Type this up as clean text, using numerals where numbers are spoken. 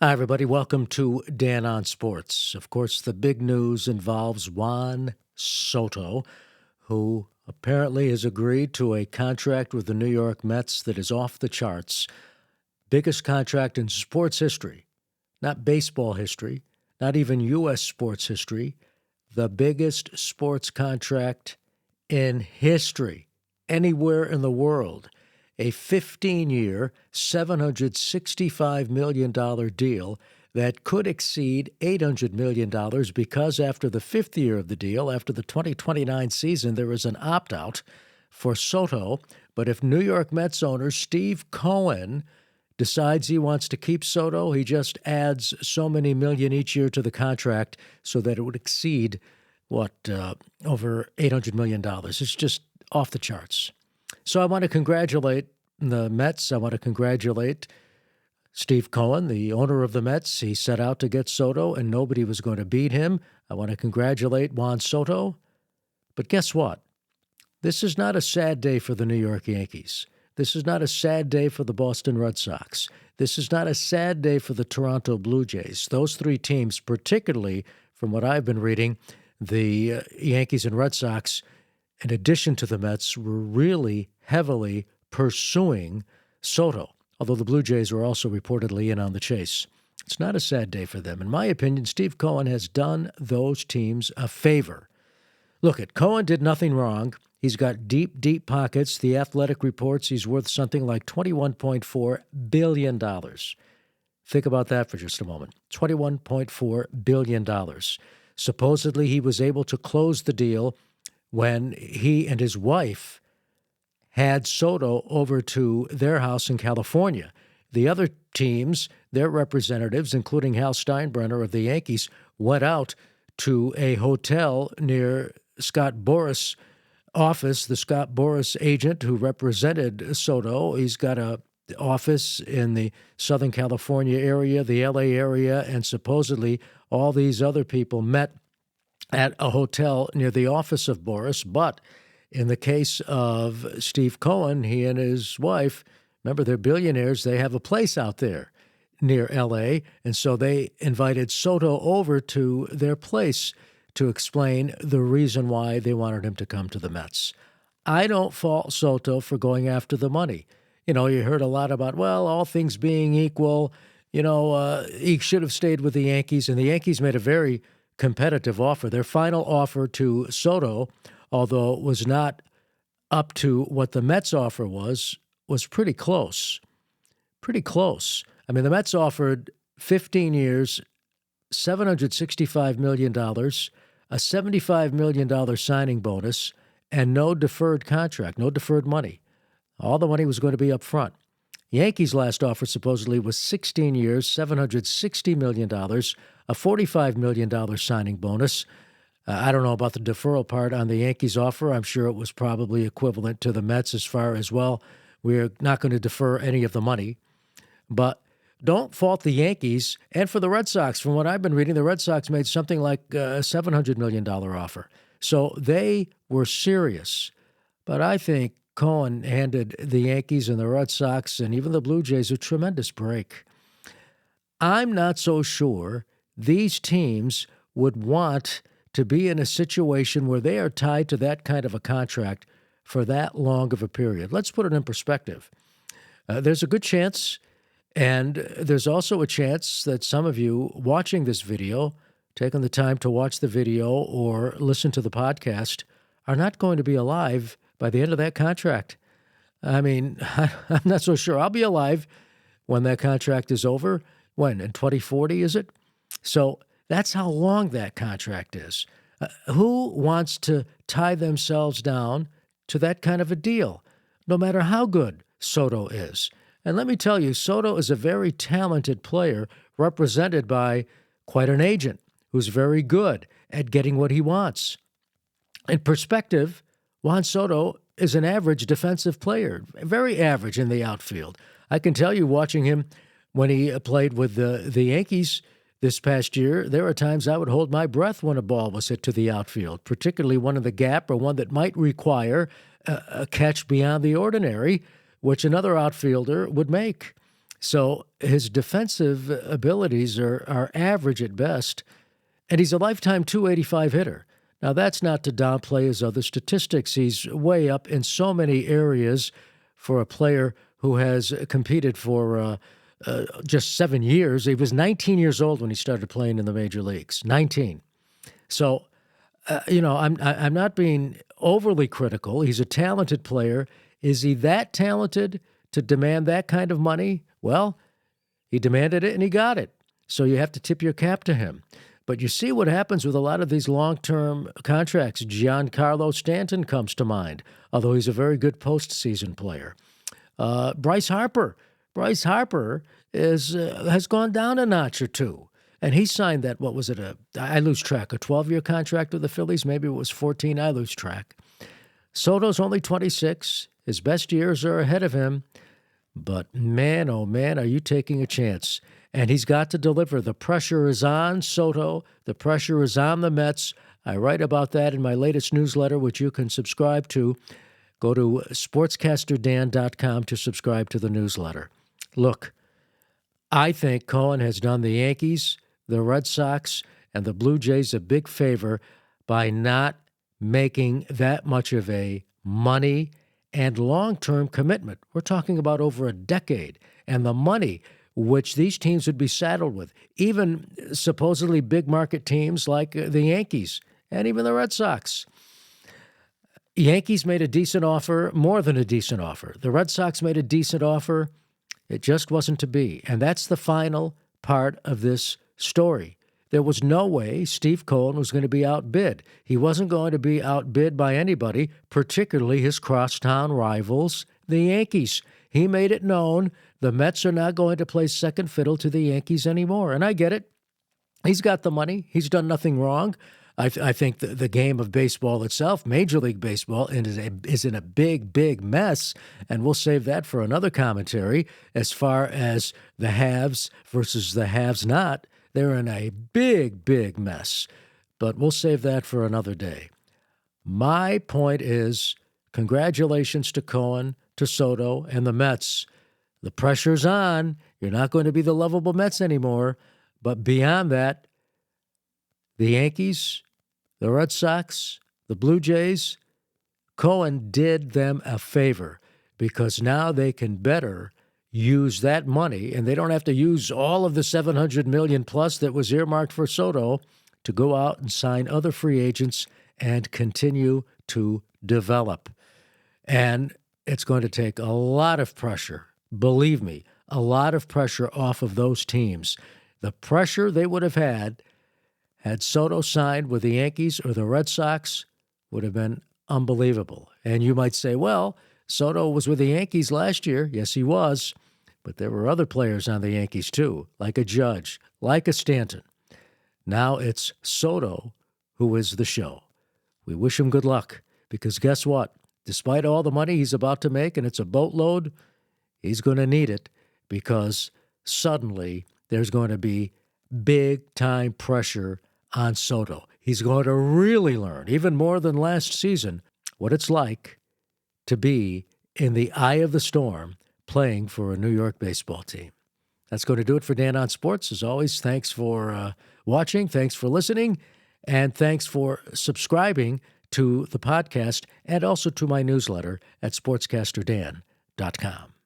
Hi, everybody. Welcome to Dan on Sports. Of course, the big news involves Juan Soto, who apparently has agreed to a contract with the New York Mets that is off the charts. Biggest contract in sports history, not baseball history, not even U.S. sports history, the biggest sports contract in history, anywhere in the world. A 15-year, $765 million deal that could exceed $800 million because after the fifth year of the deal, after the 2029 season, there is an opt-out for Soto. But if New York Mets owner Steve Cohen decides he wants to keep Soto, he just adds so many million each year to the contract so that it would exceed, over $800 million. It's just off the charts. So I want to congratulate the Mets. I want to congratulate Steve Cohen, the owner of the Mets. He set out to get Soto, and nobody was going to beat him. I want to congratulate Juan Soto. But guess what? This is not a sad day for the New York Yankees. This is not a sad day for the Boston Red Sox. This is not a sad day for the Toronto Blue Jays. Those three teams, particularly from what I've been reading, the Yankees and Red Sox, in addition to the Mets, were really heavily pursuing Soto, although the Blue Jays were also reportedly in on the chase. It's not a sad day for them. In my opinion, Steve Cohen has done those teams a favor. Look, Cohen did nothing wrong. He's got deep, deep pockets. The Athletic reports he's worth something like $21.4 billion. Think about that for just a moment. $21.4 billion. Supposedly, he was able to close the deal when he and his wife had Soto over to their house in California. The other teams, their representatives, including Hal Steinbrenner of the Yankees, went out to a hotel near Scott Boras' office, the Scott Boras agent who represented Soto. He's got an office in the Southern California area, the LA area, and supposedly all these other people met at a hotel near the office of Boras. But in the case of Steve Cohen, he and his wife, remember, they're billionaires, they have a place out there near L.A., and so they invited Soto over to their place to explain the reason why they wanted him to come to the Mets. I don't fault Soto for going after the money. You heard a lot about, all things being equal, he should have stayed with the Yankees, and the Yankees made a very competitive offer. Their final offer to Soto, although it was not up to what the Mets offer was pretty close. Pretty close. I mean, the Mets offered 15 years, $765 million, a $75 million signing bonus, and no deferred contract, no deferred money. All the money was going to be up front. Yankees' last offer supposedly was 16 years, $760 million, a $45 million signing bonus. I don't know about the deferral part on the Yankees' offer. I'm sure it was probably equivalent to the Mets as far as, we're not going to defer any of the money. But don't fault the Yankees. And for the Red Sox, from what I've been reading, the Red Sox made something like a $700 million offer. So they were serious. But I think Cohen handed the Yankees and the Red Sox and even the Blue Jays a tremendous break. I'm not so sure these teams would want to be in a situation where they are tied to that kind of a contract for that long of a period. Let's put it in perspective. There's a good chance, and there's also a chance that some of you watching this video, taking the time to watch the video or listen to the podcast, are not going to be alive by the end of that contract. I mean, I'm not so sure. I'll be alive when that contract is over. When? In 2040, is it? So that's how long that contract is. Who wants to tie themselves down to that kind of a deal, no matter how good Soto is? And let me tell you, Soto is a very talented player represented by quite an agent who's very good at getting what he wants. In perspective, Juan Soto is an average defensive player, very average in the outfield. I can tell you, watching him when he played with the Yankees this past year, there are times I would hold my breath when a ball was hit to the outfield, particularly one in the gap or one that might require a catch beyond the ordinary, which another outfielder would make. So his defensive abilities are average at best, and he's a lifetime 285 hitter. Now, that's not to downplay his other statistics. He's way up in so many areas for a player who has competed for just 7 years. He was 19 years old when he started playing in the major leagues. 19. So, I'm not being overly critical. He's a talented player. Is he that talented to demand that kind of money? Well, he demanded it and he got it. So you have to tip your cap to him. But you see what happens with a lot of these long-term contracts. Giancarlo Stanton comes to mind, although he's a very good postseason player. Bryce Harper. Bryce Harper has gone down a notch or two. And he signed that, what was it, I lose track, a 12-year contract with the Phillies? Maybe it was 14, I lose track. Soto's only 26. His best years are ahead of him. But man, oh man, are you taking a chance? And he's got to deliver. The pressure is on Soto. The pressure is on the Mets. I write about that in my latest newsletter, which you can subscribe to. Go to sportscasterdan.com to subscribe to the newsletter. Look, I think Cohen has done the Yankees, the Red Sox, and the Blue Jays a big favor by not making that much of a money and long-term commitment. We're talking about over a decade, and the money which these teams would be saddled with, even supposedly big market teams like the Yankees and even the Red Sox. Yankees made a decent offer, more than a decent offer. The Red Sox made a decent offer. It just wasn't to be. And that's the final part of this story. There was no way Steve Cohen was going to be outbid. He wasn't going to be outbid by anybody, particularly his crosstown rivals, the Yankees. He made it known the Mets are not going to play second fiddle to the Yankees anymore. And I get it. He's got the money. He's done nothing wrong. I think the game of baseball itself, Major League Baseball, is in a big, big mess, and we'll save that for another commentary. As far as the haves versus the haves-not, they're in a big, big mess, but we'll save that for another day. My point is, congratulations to Cohen, to Soto, and the Mets. The pressure's on. You're not going to be the lovable Mets anymore, but beyond that, the Yankees, the Red Sox, the Blue Jays, Cohen did them a favor because now they can better use that money, and they don't have to use all of the $700 million plus that was earmarked for Soto to go out and sign other free agents and continue to develop. And it's going to take a lot of pressure, believe me, a lot of pressure off of those teams. The pressure they would have had Soto signed with the Yankees or the Red Sox would have been unbelievable. And you might say, well, Soto was with the Yankees last year. Yes, he was. But there were other players on the Yankees, too, like a Judge, like a Stanton. Now it's Soto who is the show. We wish him good luck because guess what? Despite all the money he's about to make, and it's a boatload, he's going to need it because suddenly there's going to be big-time pressure on Soto. He's going to really learn, even more than last season, what it's like to be in the eye of the storm playing for a New York baseball team. That's going to do it for Dan on Sports. As always, thanks for watching, thanks for listening, and thanks for subscribing to the podcast and also to my newsletter at sportscasterdan.com.